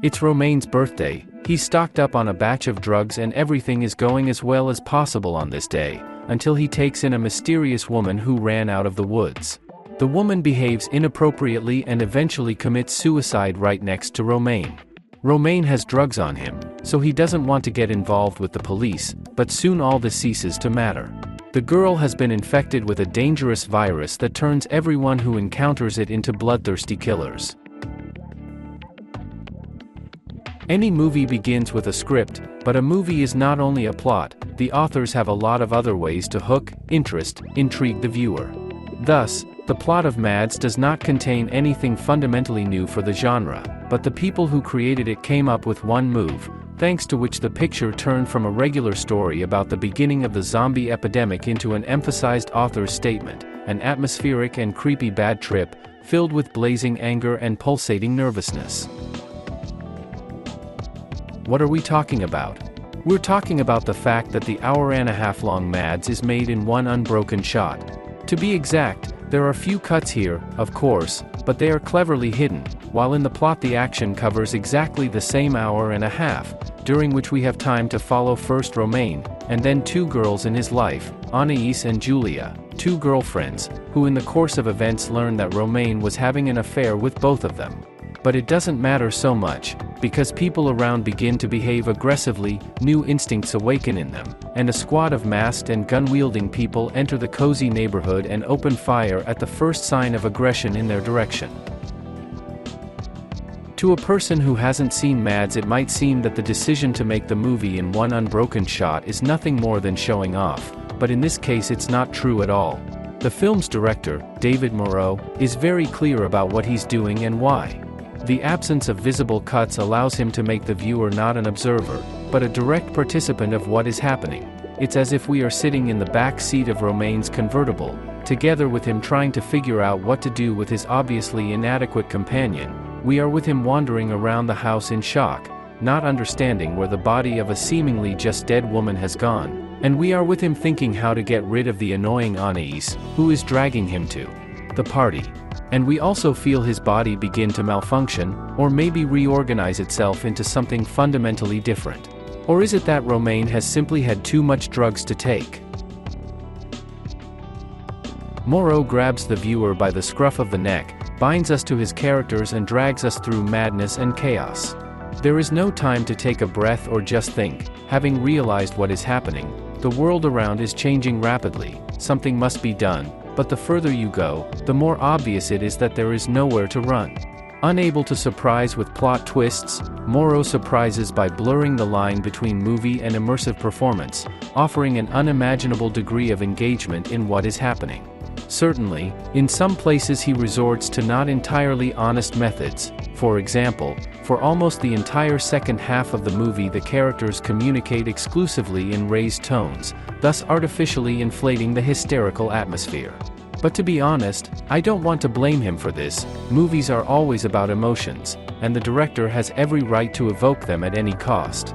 It's Romaine's birthday, he's stocked up on a batch of drugs and everything is going as well as possible on this day, until he takes in a mysterious woman who ran out of the woods. The woman behaves inappropriately and eventually commits suicide right next to Romaine. Romaine has drugs on him, so he doesn't want to get involved with the police, but soon all this ceases to matter. The girl has been infected with a dangerous virus that turns everyone who encounters it into bloodthirsty killers. Any movie begins with a script, but a movie is not only a plot, the authors have a lot of other ways to hook, interest, intrigue the viewer. Thus, the plot of Mads does not contain anything fundamentally new for the genre, but the people who created it came up with one move, thanks to which the picture turned from a regular story about the beginning of the zombie epidemic into an emphasized author's statement, an atmospheric and creepy bad trip, filled with blazing anger and pulsating nervousness. What are we talking about? We're talking about the fact that the hour-and-a-half-long Mads is made in one unbroken shot. To be exact, there are few cuts here, of course, but they are cleverly hidden, while in the plot the action covers exactly the same hour and a half, during which we have time to follow first Romaine, and then two girls in his life, Anais and Julia, two girlfriends, who in the course of events learn that Romaine was having an affair with both of them. But it doesn't matter so much, because people around begin to behave aggressively, new instincts awaken in them, and a squad of masked and gun-wielding people enter the cozy neighborhood and open fire at the first sign of aggression in their direction. To a person who hasn't seen Mads, it might seem that the decision to make the movie in one unbroken shot is nothing more than showing off, but in this case it's not true at all. The film's director, David Moreau, is very clear about what he's doing and why. The absence of visible cuts allows him to make the viewer not an observer, but a direct participant of what is happening. It's as if we are sitting in the back seat of Romaine's convertible, together with him trying to figure out what to do with his obviously inadequate companion. We are with him wandering around the house in shock, not understanding where the body of a seemingly just dead woman has gone, and we are with him thinking how to get rid of the annoying Anais, who is dragging him to the party. And we also feel his body begin to malfunction, or maybe reorganize itself into something fundamentally different. Or is it that Romaine has simply had too much drugs to take? Moreau grabs the viewer by the scruff of the neck, binds us to his characters and drags us through madness and chaos. There is no time to take a breath or just think. Having realized what is happening, the world around is changing rapidly, something must be done. But the further you go, the more obvious it is that there is nowhere to run. Unable to surprise with plot twists, Moreau surprises by blurring the line between movie and immersive performance, offering an unimaginable degree of engagement in what is happening. Certainly, in some places he resorts to not entirely honest methods. For example, for almost the entire second half of the movie the characters communicate exclusively in raised tones, thus artificially inflating the hysterical atmosphere. But to be honest, I don't want to blame him for this. Movies are always about emotions, and the director has every right to evoke them at any cost.